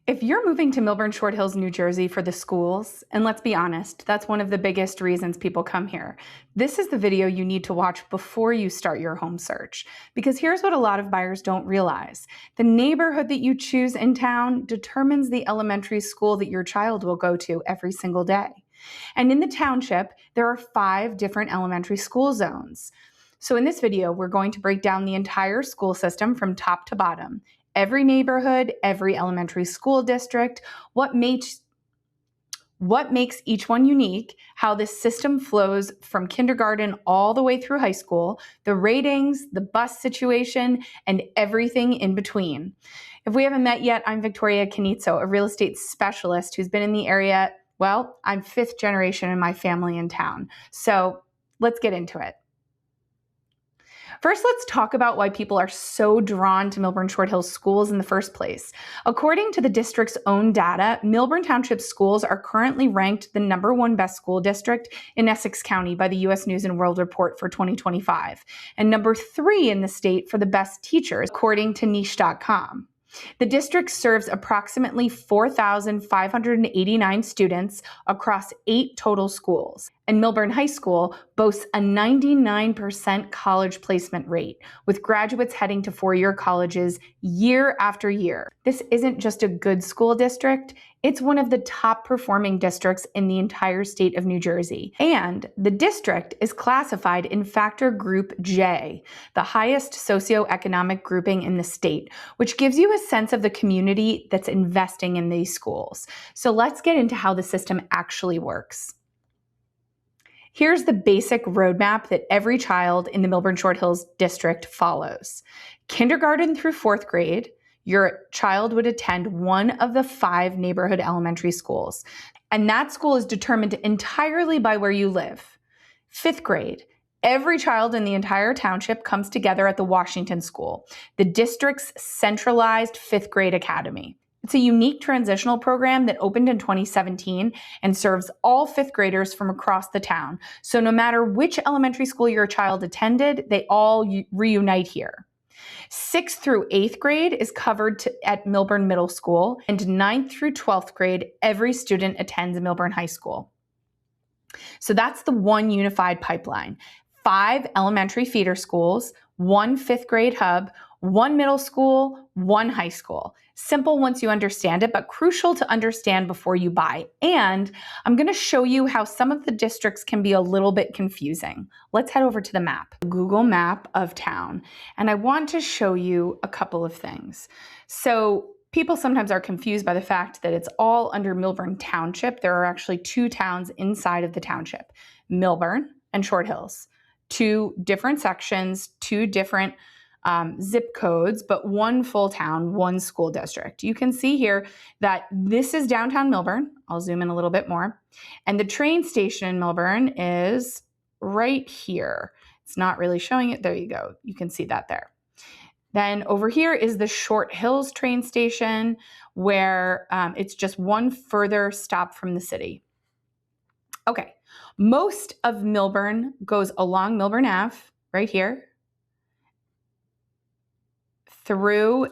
If you're moving to Millburn Short Hills, New Jersey for the schools, and let's be honest, that's one of the biggest reasons people come here, this is the video you need to watch before you start your home search. Because here's what a lot of buyers don't realize. The neighborhood that you choose in town determines the elementary school that your child will go to every single day. And in the township, there are 5 different elementary school zones. So in this video, we're going to break down the entire school system from top to bottom. Every neighborhood, every elementary school district, what makes each one unique, how this system flows from kindergarten all the way through high school, the ratings, the bus situation, and everything in between. If we haven't met yet, I'm Victoria Canizzo, a real estate specialist who's been in the area. Well, I'm 5th generation in my family in town. So let's get into it. First, let's talk about why people are so drawn to Millburn Short Hills schools in the first place. According to the district's own data, Millburn Township schools are currently ranked the #1 best school district in Essex County by the U.S. News & World Report for 2025, and #3 in the state for the best teachers, according to niche.com. The district serves approximately 4,589 students across 8 total schools, and Millburn High School boasts a 99% college placement rate, with graduates heading to 4-year colleges year after year. This isn't just a good school district, it's one of the top performing districts in the entire state of New Jersey. And the district is classified in Factor Group J, the highest socioeconomic grouping in the state, which gives you a sense of the community that's investing in these schools. So let's get into how the system actually works. Here's the basic roadmap that every child in the Millburn Short Hills district follows. Kindergarten through 4th grade, your child would attend one of the 5 neighborhood elementary schools, and that school is determined entirely by where you live. 5th grade, every child in the entire township comes together at the Washington School, the district's centralized 5th grade academy. It's a unique transitional program that opened in 2017 and serves all 5th graders from across the town. So no matter which elementary school your child attended, they all reunite here. 6th through 8th grade is covered at Millburn Middle School, and 9th through 12th grade, every student attends Millburn High School. So that's the one unified pipeline. 5 elementary feeder schools, 1 5th grade hub, 1 middle school, 1 high school. Simple once you understand it, but crucial to understand before you buy. And I'm going to show you how some of the districts can be a little bit confusing. Let's head over to the map, Google map of town. And I want to show you a couple of things. So people sometimes are confused by the fact that it's all under Millburn Township. There are actually 2 towns inside of the township, Millburn and Short Hills. 2 different sections, 2 different zip codes, but 1 full town, 1 school district. You can see here that this is downtown Millburn. I'll zoom in a little bit more. And the train station in Millburn is right here. It's not really showing it. There you go. You can see that there. Then over here is the Short Hills train station, where it's just 1 further stop from the city. Okay, most of Millburn goes along Millburn Ave, right here, through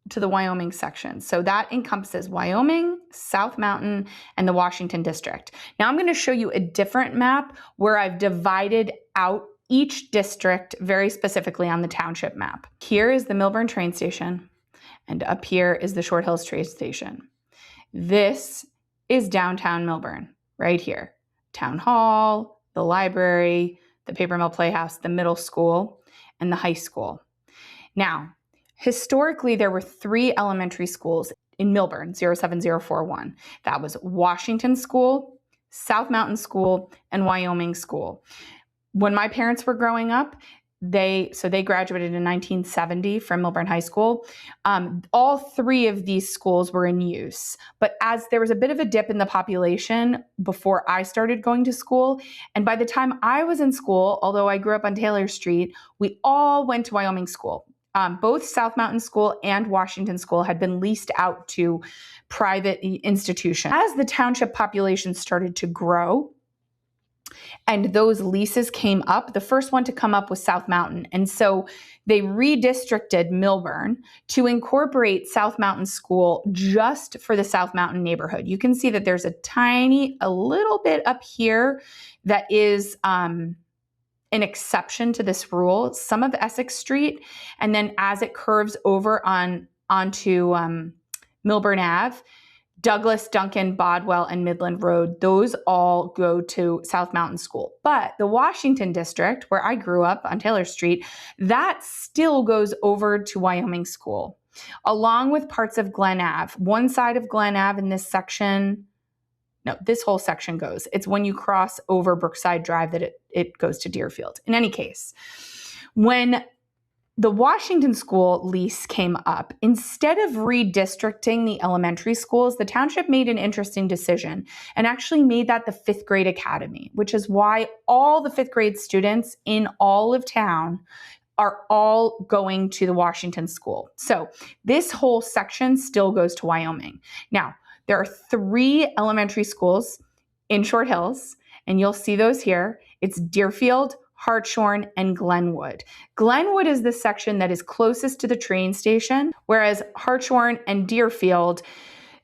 to the Wyoming section. So that encompasses Wyoming, South Mountain, and the Washington district. Now I'm going to show you a different map where I've divided out each district very specifically on the township map. Here is the Millburn train station, and up here is the Short Hills train station. This is downtown Millburn, right here. Town Hall, the library, the paper mill playhouse, the middle school, and the high school. Now, historically, there were 3 elementary schools in Millburn, 07041. That was Washington School, South Mountain School, and Wyoming School. When my parents were growing up, they graduated in 1970 from Millburn High School. All 3 of these schools were in use, but as there was a bit of a dip in the population before I started going to school, and by the time I was in school, although I grew up on Taylor Street, we all went to Wyoming School. Both South Mountain School and Washington School had been leased out to private institutions. As the township population started to grow, And those leases came up. The first one to come up was South Mountain. And so they redistricted Millburn to incorporate South Mountain School just for the South Mountain neighborhood. You can see that there's a little bit up here that is an exception to this rule, some of Essex Street. And then as it curves over onto Millburn Ave, Douglas, Duncan, Bodwell, and Midland Road, those all go to South Mountain School. But the Washington District, where I grew up on Taylor Street, that still goes over to Wyoming School, along with parts of Glen Ave. One side of Glen Ave in this section, no, this whole section goes. It's when you cross over Brookside Drive that it goes to Deerfield. In any case, when the Washington School lease came up, instead of redistricting the elementary schools, the township made an interesting decision and actually made that the 5th grade academy, which is why all the 5th grade students in all of town are all going to the Washington School. So this whole section still goes to Wyoming. Now, there are 3 elementary schools in Short Hills, and you'll see those here. It's Deerfield, Hartshorn, and Glenwood. Glenwood is the section that is closest to the train station, whereas Hartshorn and Deerfield,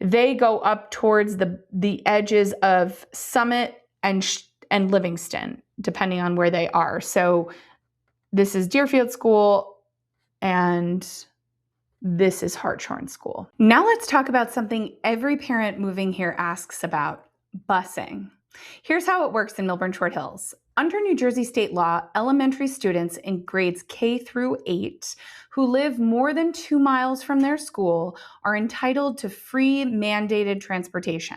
they go up towards the edges of Summit and Livingston, depending on where they are. So this is Deerfield School, and this is Hartshorn School. Now let's talk about something every parent moving here asks about: busing. Here's how it works in Millburn Short Hills. Under New Jersey state law, elementary students in grades K through 8 who live more than 2 miles from their school are entitled to free mandated transportation.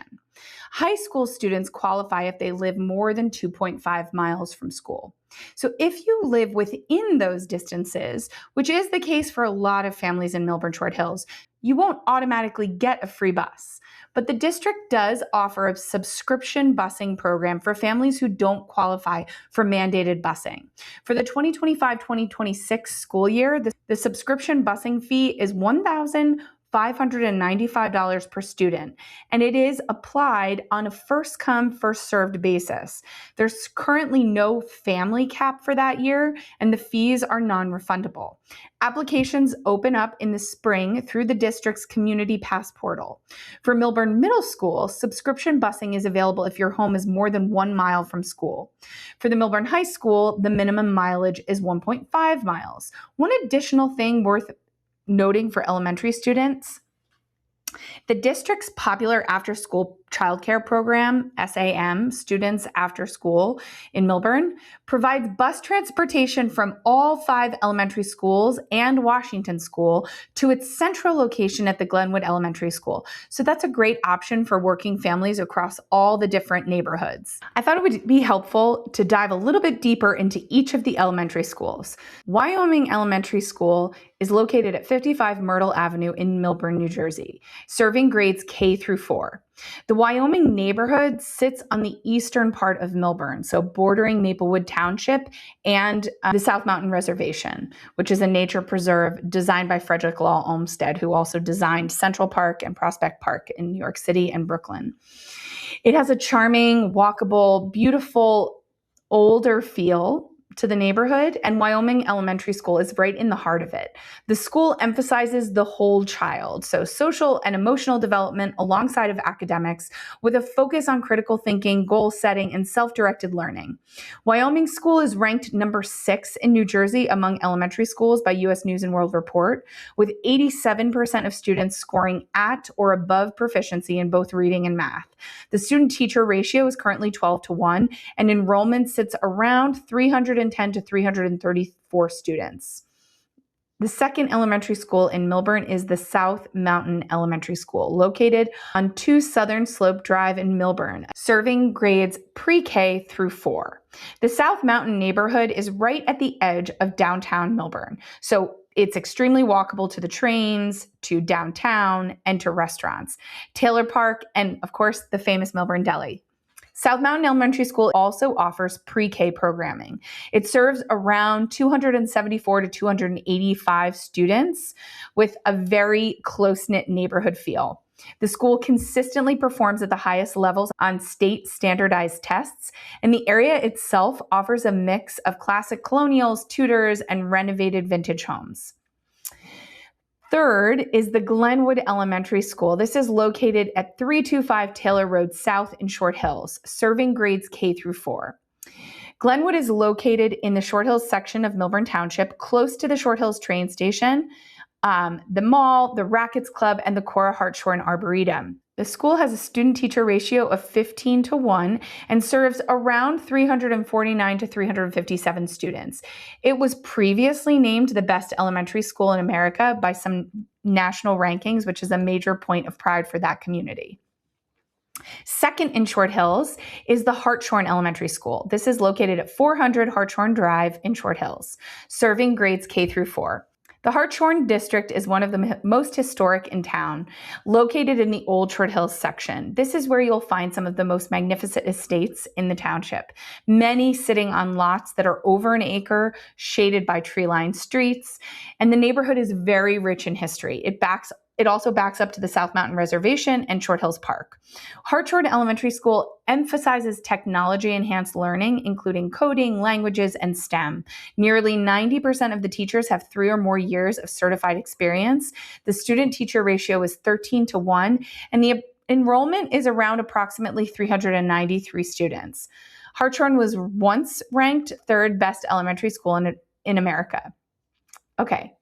High school students qualify if they live more than 2.5 miles from school. So if you live within those distances, which is the case for a lot of families in Millburn Short Hills, you won't automatically get a free bus. But the district does offer a subscription busing program for families who don't qualify for mandated busing. For the 2025-2026 school year, the subscription busing fee is $1,595 per student, and it is applied on a first-come, first-served basis. There's currently no family cap for that year, and the fees are non-refundable. Applications open up in the spring through the district's Community Pass portal. For Millburn Middle School, subscription busing is available if your home is more than 1 mile from school. For the Millburn High School, the minimum mileage is 1.5 miles. One additional thing worth noting for elementary students: the district's popular after-school childcare program, SAM, Students After School in Millburn, provides bus transportation from all 5 elementary schools and Washington School to its central location at the Glenwood Elementary School. So that's a great option for working families across all the different neighborhoods. I thought it would be helpful to dive a little bit deeper into each of the elementary schools. Wyoming Elementary School is located at 55 Myrtle Avenue in Millburn, New Jersey, serving grades K through 4. The Wyoming neighborhood sits on the eastern part of Millburn, so bordering Maplewood Township and the South Mountain Reservation, which is a nature preserve designed by Frederick Law Olmsted, who also designed Central Park and Prospect Park in New York City and Brooklyn. It has a charming, walkable, beautiful, older feel to the neighborhood, and Wyoming Elementary School is right in the heart of it. The school emphasizes the whole child, so social and emotional development alongside of academics, with a focus on critical thinking, goal setting, and self-directed learning. Wyoming School is ranked number 6 in New Jersey among elementary schools by U.S. News and World Report, with 87% of students scoring at or above proficiency in both reading and math. The student-teacher ratio is currently 12-1, and enrollment sits around 310 to 334 students. The second elementary school in Millburn is the South Mountain Elementary School, located on 2 Southern Slope Drive in Millburn, serving grades pre-K through 4. The South Mountain neighborhood is right at the edge of downtown Millburn, so it's extremely walkable to the trains, to downtown, and to restaurants, Taylor Park, and of course, the famous Millburn Deli. South Mountain Elementary School also offers pre-K programming. It serves around 274 to 285 students with a very close-knit neighborhood feel. The school consistently performs at the highest levels on state standardized tests, and the area itself offers a mix of classic colonials, Tudors, and renovated vintage homes. Third is the Glenwood Elementary School. This is located at 325 Taylor Road South in Short Hills, serving grades K through 4. Glenwood is located in the Short Hills section of Millburn Township, close to the Short Hills train station, the mall, the Rackets Club, and the Cora Hartshorn Arboretum. The school has a student-teacher ratio of 15:1 and serves around 349 to 357 students. It was previously named the best elementary school in America by some national rankings, which is a major point of pride for that community. Second in Short Hills is the Hartshorn Elementary School. This is located at 400 Hartshorn Drive in Short Hills, serving grades K through 4. The Hartshorn district is one of the most historic in town, located in the Old Short Hills section. This is where you'll find some of the most magnificent estates in the township, many sitting on lots that are over an acre, shaded by tree-lined streets, and the neighborhood is very rich in history. It also backs up to the South Mountain Reservation and Short Hills Park. Hartshorn Elementary School emphasizes technology-enhanced learning, including coding, languages, and STEM. Nearly 90% of the teachers have 3 or more years of certified experience. The student-teacher ratio is 13:1, and the enrollment is around approximately 393 students. Hartshorn was once ranked 3rd best elementary school in America. Okay.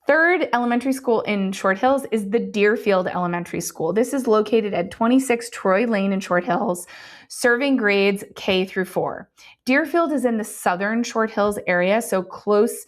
Third elementary school in Short Hills is the Deerfield Elementary School. This is located at 26 Troy Lane in Short Hills, serving grades K through 4. Deerfield is in the southern Short Hills area, so close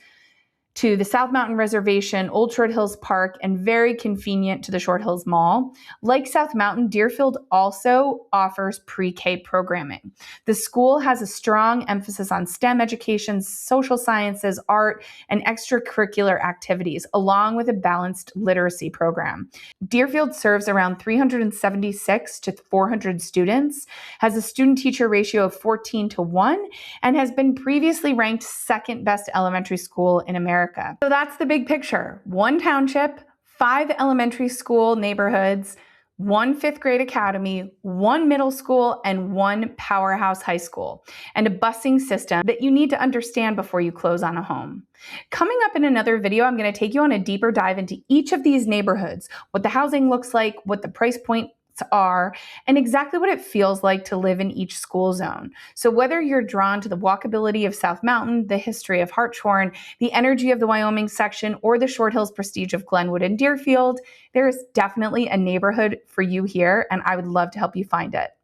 to the South Mountain Reservation, Old Short Hills Park, and very convenient to the Short Hills Mall. Like South Mountain, Deerfield also offers pre-K programming. The school has a strong emphasis on STEM education, social sciences, art, and extracurricular activities, along with a balanced literacy program. Deerfield serves around 376 to 400 students, has a student-teacher ratio of 14:1, and has been previously ranked 2nd best elementary school in America. So that's the big picture. 1 township, 5 elementary school neighborhoods, 1 5th grade academy, 1 middle school, and 1 powerhouse high school, and a busing system that you need to understand before you close on a home. Coming up in another video, I'm going to take you on a deeper dive into each of these neighborhoods, what the housing looks like, what the price points are, and exactly what it feels like to live in each school zone. So whether you're drawn to the walkability of South Mountain, the history of Hartshorn, the energy of the Wyoming section, or the Short Hills prestige of Glenwood and Deerfield, there is definitely a neighborhood for you here, and I would love to help you find it.